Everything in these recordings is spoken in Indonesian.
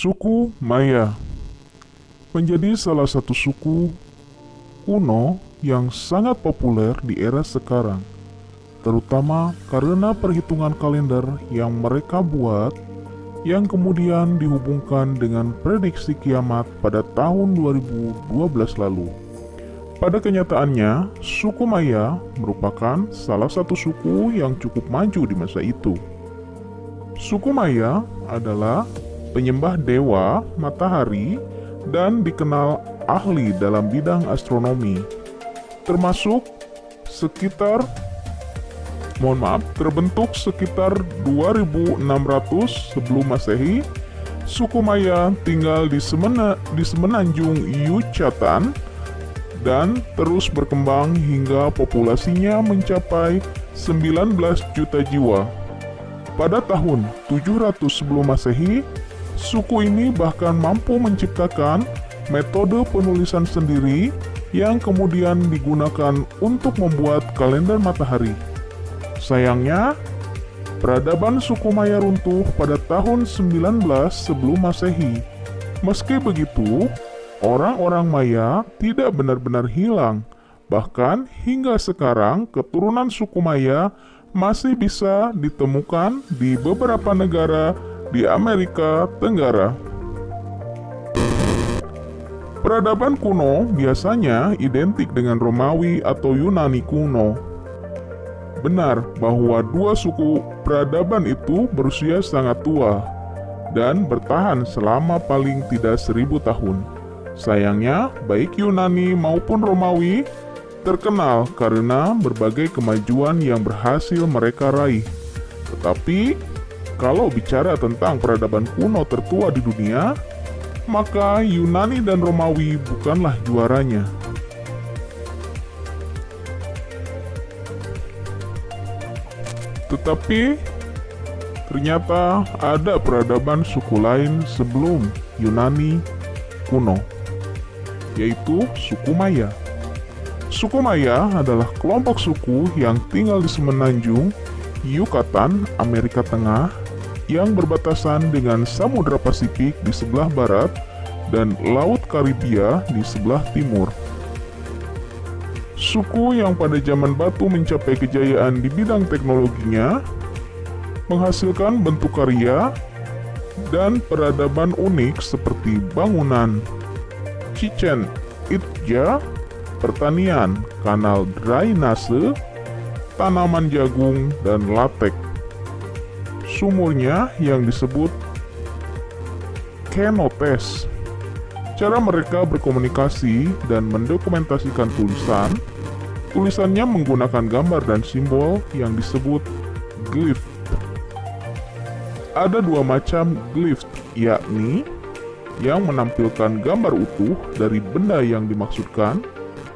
Suku Maya menjadi salah satu suku kuno yang sangat populer di era sekarang, terutama karena perhitungan kalender yang mereka buat yang kemudian dihubungkan dengan prediksi kiamat pada tahun 2012 lalu. Pada kenyataannya, suku Maya merupakan salah satu suku yang cukup maju di masa itu. Suku Maya adalah penyembah dewa matahari dan dikenal ahli dalam bidang astronomi, termasuk terbentuk sekitar 2600 sebelum Masehi. Suku Maya tinggal di semenanjung Yucatan dan terus berkembang hingga populasinya mencapai 19 juta jiwa. Pada tahun 700 sebelum Masehi, suku ini bahkan mampu menciptakan metode penulisan sendiri yang kemudian digunakan untuk membuat kalender matahari. Sayangnya, peradaban suku Maya runtuh pada tahun 19 sebelum Masehi. Meski begitu, orang-orang Maya tidak benar-benar hilang. Bahkan hingga sekarang, keturunan suku Maya masih bisa ditemukan di beberapa negara di Amerika Tenggara. Peradaban kuno biasanya identik dengan Romawi atau Yunani kuno. Benar bahwa dua suku peradaban itu berusia sangat tua dan bertahan selama paling tidak 1000 tahun. Sayangnya, baik Yunani maupun Romawi terkenal karena berbagai kemajuan yang berhasil mereka raih. Tetapi, kalau bicara tentang peradaban kuno tertua di dunia, maka Yunani dan Romawi bukanlah juaranya. Tetapi, ternyata ada peradaban suku lain sebelum Yunani kuno, yaitu suku Maya. Suku Maya adalah kelompok suku yang tinggal di semenanjung Yucatan, Amerika Tengah, yang berbatasan dengan Samudra Pasifik di sebelah barat dan Laut Karibia di sebelah timur. Suku yang pada zaman batu mencapai kejayaan di bidang teknologinya, menghasilkan bentuk karya dan peradaban unik seperti bangunan, Chichen Itza, pertanian, kanal drainase, tanaman jagung, dan latek. Sumurnya yang disebut kenotes. Cara mereka berkomunikasi dan mendokumentasikan tulisannya menggunakan gambar dan simbol yang disebut glyph. Ada dua macam glyph, yakni yang menampilkan gambar utuh dari benda yang dimaksudkan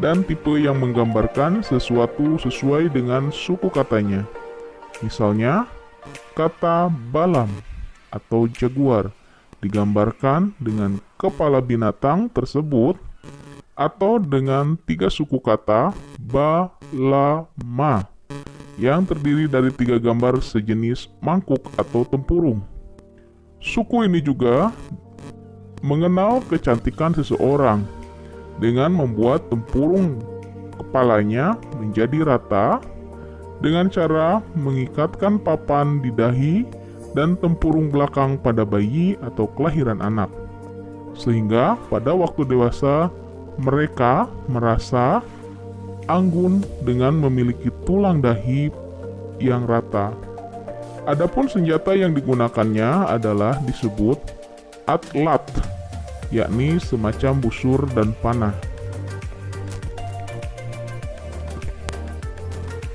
dan tipe yang menggambarkan sesuatu sesuai dengan suku katanya. Misalnya, kata balam atau jaguar digambarkan dengan kepala binatang tersebut atau dengan 3 suku kata balama yang terdiri dari 3 gambar sejenis mangkuk atau tempurung. Suku ini juga mengenal kecantikan seseorang dengan membuat tempurung kepalanya menjadi rata dengan cara mengikatkan papan di dahi dan tempurung belakang pada bayi atau kelahiran anak. Sehingga pada waktu dewasa mereka merasa anggun dengan memiliki tulang dahi yang rata. Adapun senjata yang digunakannya adalah disebut atlat, yakni semacam busur dan panah.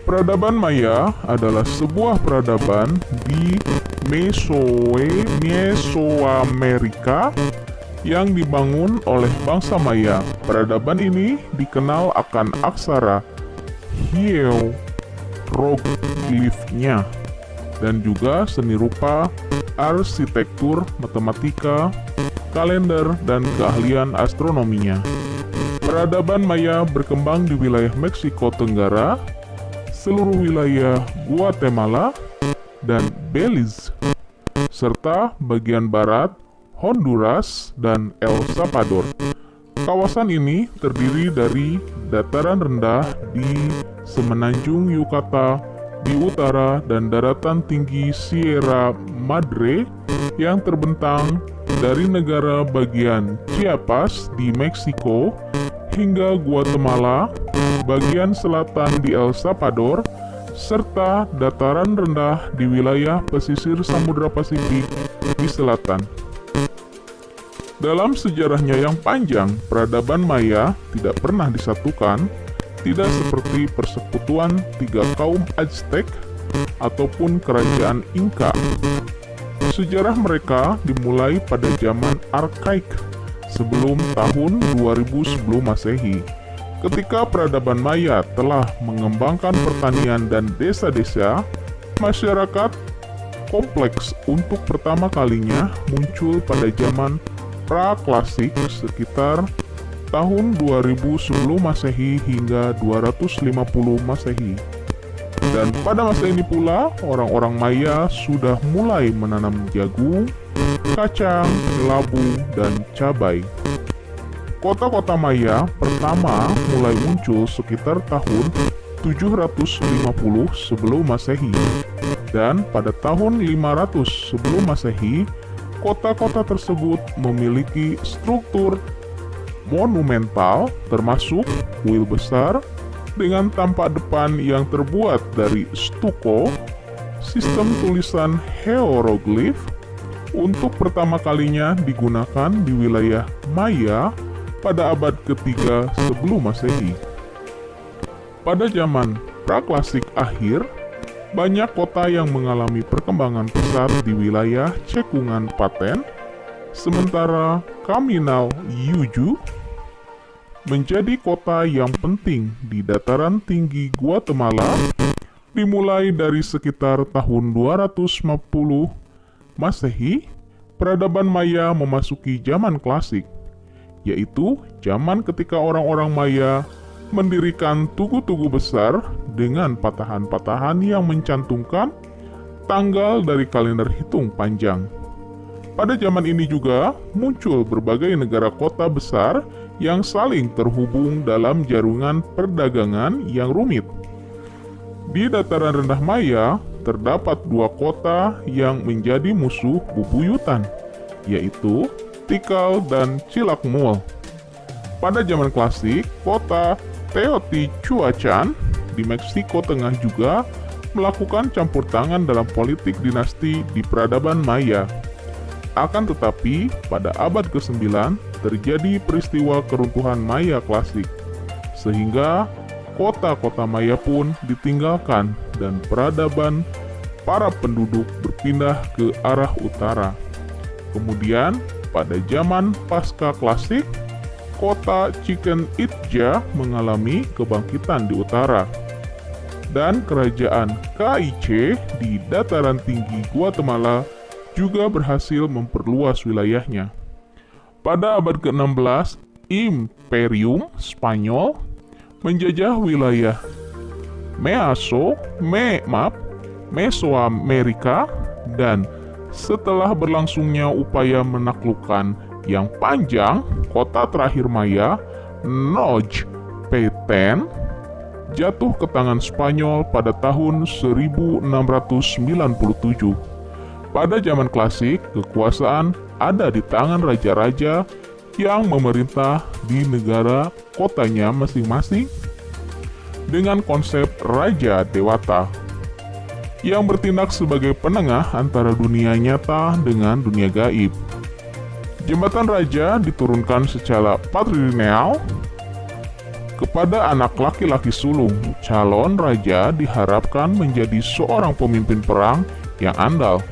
Peradaban Maya adalah sebuah peradaban di Mesoamerika yang dibangun oleh bangsa Maya. Peradaban ini dikenal akan aksara hieroglifnya dan juga seni rupa, arsitektur, matematika, kalender, dan keahlian astronominya. Peradaban Maya berkembang di wilayah Meksiko Tenggara, seluruh wilayah Guatemala, dan Belize, serta bagian barat Honduras, dan El Salvador. Kawasan ini terdiri dari dataran rendah di semenanjung Yucatan di utara dan daratan tinggi Sierra Madre yang terbentang dari negara bagian Chiapas di Meksiko hingga Guatemala, bagian selatan di El Salvador, serta dataran rendah di wilayah pesisir Samudra Pasifik di selatan. Dalam sejarahnya yang panjang, peradaban Maya tidak pernah disatukan, tidak seperti persekutuan tiga kaum Aztec ataupun kerajaan Inca. Sejarah mereka dimulai pada zaman arkaik, sebelum tahun 2000 sebelum Masehi, ketika peradaban Maya telah mengembangkan pertanian dan desa-desa. Masyarakat kompleks untuk pertama kalinya muncul pada zaman pra-klasik sekitar tahun 2000 sebelum Masehi hingga 250 Masehi. Dan pada masa ini pula, orang-orang Maya sudah mulai menanam jagung, kacang, labu, dan cabai. Kota-kota Maya pertama mulai muncul sekitar tahun 750 sebelum Masehi. Dan pada tahun 500 sebelum Masehi, kota-kota tersebut memiliki struktur monumental termasuk kuil besar dengan tampak depan yang terbuat dari stuko, sistem tulisan hieroglif untuk pertama kalinya digunakan di wilayah Maya pada abad ketiga sebelum Masehi. Pada zaman praklasik akhir, banyak kota yang mengalami perkembangan pesat di wilayah cekungan Paten, sementara Kaminal Yuju menjadi kota yang penting di dataran tinggi Guatemala dimulai dari sekitar tahun 250 Masehi. Peradaban Maya memasuki zaman klasik, yaitu zaman ketika orang-orang Maya mendirikan tugu-tugu besar dengan patahan-patahan yang mencantumkan tanggal dari kalender hitung panjang. Pada zaman ini juga muncul berbagai negara kota besar yang saling terhubung dalam jaringan perdagangan yang rumit. Di dataran rendah Maya terdapat dua kota yang menjadi musuh bebuyutan, yaitu Tikal dan Cilakmul. Pada zaman klasik, kota Teotihuacan di Meksiko Tengah juga melakukan campur tangan dalam politik dinasti di peradaban Maya. Akan tetapi, pada abad ke-9 terjadi peristiwa keruntuhan Maya klasik, sehingga kota-kota Maya pun ditinggalkan dan peradaban para penduduk berpindah ke arah utara. Kemudian, pada zaman pasca klasik, kota Chichen Itza mengalami kebangkitan di utara, dan kerajaan KIC di dataran tinggi Guatemala juga berhasil memperluas wilayahnya. Pada abad ke-16, Imperium Spanyol menjajah wilayah Mesoamerika, dan setelah berlangsungnya upaya menaklukkan yang panjang, kota terakhir Maya, Nojpeten, jatuh ke tangan Spanyol pada tahun 1697. Pada zaman klasik, kekuasaan ada di tangan raja-raja yang memerintah di negara kotanya masing-masing dengan konsep Raja Dewata yang bertindak sebagai penengah antara dunia nyata dengan dunia gaib. Jabatan raja diturunkan secara patrilineal kepada anak laki-laki sulung. Calon raja diharapkan menjadi seorang pemimpin perang yang andal.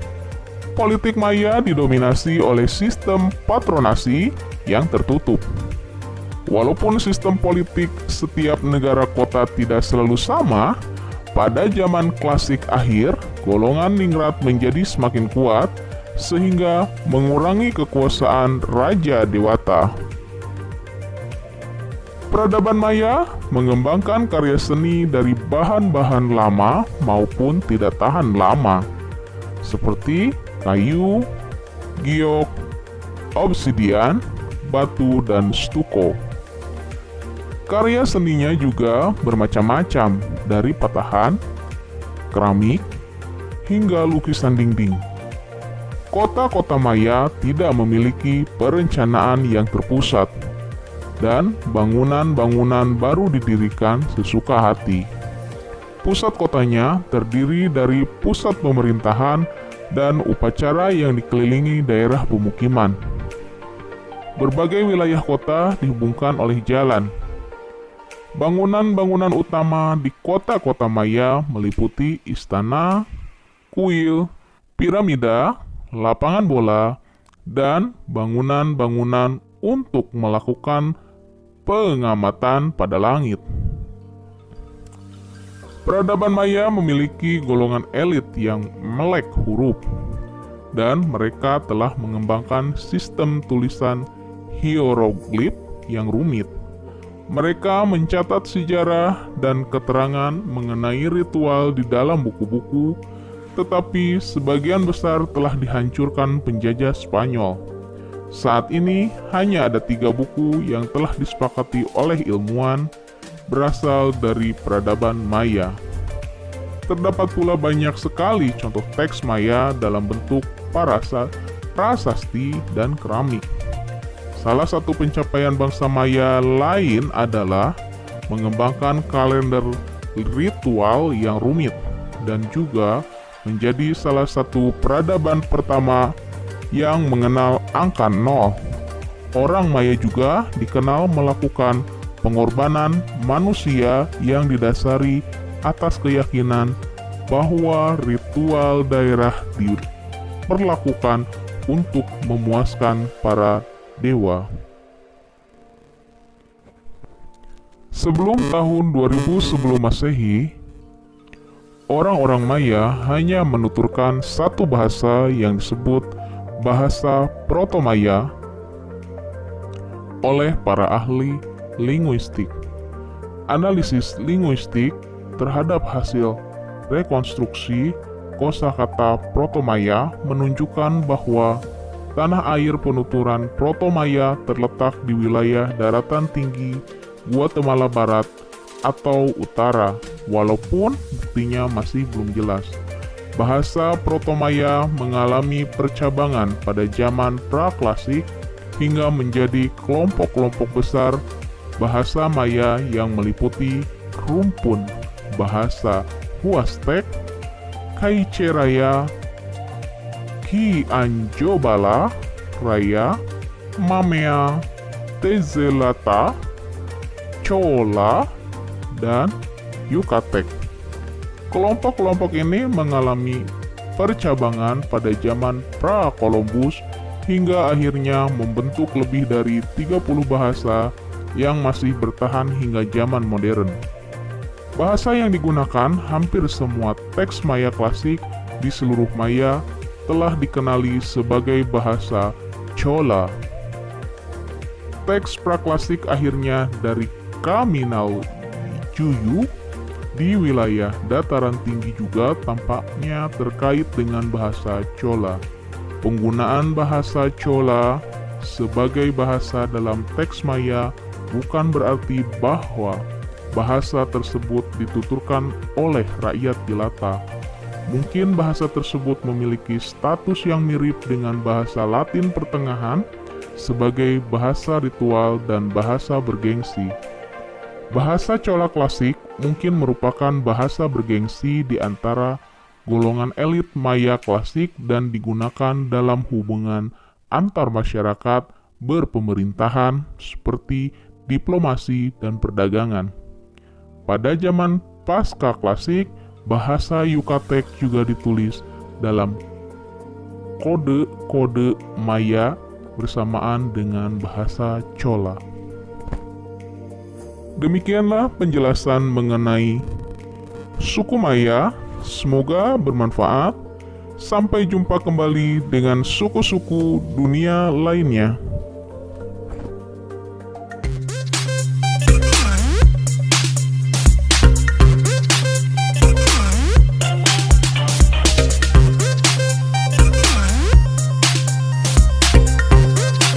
Politik Maya didominasi oleh sistem patronasi yang tertutup. Walaupun sistem politik setiap negara kota tidak selalu sama, pada zaman klasik akhir, golongan ningrat menjadi semakin kuat sehingga mengurangi kekuasaan Raja Dewata. Peradaban Maya mengembangkan karya seni dari bahan-bahan lama maupun tidak tahan lama, seperti kayu, giok, obsidian, batu, dan stuko. Karya seninya juga bermacam-macam, dari patahan, keramik, hingga lukisan dinding. Kota-kota Maya tidak memiliki perencanaan yang terpusat, dan bangunan-bangunan baru didirikan sesuka hati. Pusat kotanya terdiri dari pusat pemerintahan dan upacara yang dikelilingi daerah pemukiman. Berbagai wilayah kota dihubungkan oleh jalan. Bangunan-bangunan utama di kota-kota Maya meliputi istana, kuil, piramida, lapangan bola, dan bangunan-bangunan untuk melakukan pengamatan pada langit. Peradaban Maya memiliki golongan elit yang melek huruf, dan mereka telah mengembangkan sistem tulisan hieroglif yang rumit. Mereka mencatat sejarah dan keterangan mengenai ritual di dalam buku-buku, tetapi sebagian besar telah dihancurkan penjajah Spanyol. Saat ini hanya ada 3 buku yang telah disepakati oleh ilmuwan berasal dari peradaban Maya. Terdapat pula banyak sekali contoh teks Maya dalam bentuk prasasti dan keramik. Salah satu pencapaian bangsa Maya lain adalah mengembangkan kalender ritual yang rumit dan juga menjadi salah satu peradaban pertama yang mengenal angka 0. Orang Maya juga dikenal melakukan pengorbanan manusia yang didasari atas keyakinan bahwa ritual daerah diperlakukan untuk memuaskan para dewa. Sebelum tahun 2000 sebelum Masehi, orang-orang Maya hanya menuturkan satu bahasa yang disebut bahasa Proto-Maya oleh para ahli linguistik. Analisis linguistik terhadap hasil rekonstruksi kosakata Proto-Maya menunjukkan bahwa tanah air penuturan Proto-Maya terletak di wilayah daratan tinggi Guatemala Barat atau Utara, walaupun buktinya masih belum jelas. Bahasa Proto-Maya mengalami percabangan pada zaman pra-klasik hingga menjadi kelompok-kelompok besar bahasa Maya yang meliputi rumpun bahasa Huastec, Kaiche Raya, Quianjobala Raya, Mamea, Tezelata, Chola, dan Yucatec. Kelompok-kelompok ini mengalami percabangan pada zaman pra-Columbus hingga akhirnya membentuk lebih dari 30 bahasa yang masih bertahan hingga zaman modern. Bahasa yang digunakan hampir semua teks Maya klasik di seluruh Maya telah dikenali sebagai bahasa Chola. Teks praklasik akhirnya dari Kaminal Juyu di wilayah dataran tinggi juga tampaknya terkait dengan bahasa Chola. Penggunaan bahasa Chola sebagai bahasa dalam teks Maya bukan berarti bahwa bahasa tersebut dituturkan oleh rakyat jelata. Mungkin bahasa tersebut memiliki status yang mirip dengan bahasa Latin pertengahan sebagai bahasa ritual dan bahasa bergengsi. Bahasa Chola klasik mungkin merupakan bahasa bergengsi di antara golongan elit Maya klasik dan digunakan dalam hubungan antar masyarakat berpemerintahan seperti diplomasi dan perdagangan. Pada zaman pasca klasik, bahasa Yucatec juga ditulis dalam kode-kode Maya bersamaan dengan bahasa Chola. Demikianlah penjelasan mengenai suku Maya. Semoga bermanfaat. Sampai jumpa kembali dengan suku-suku dunia lainnya.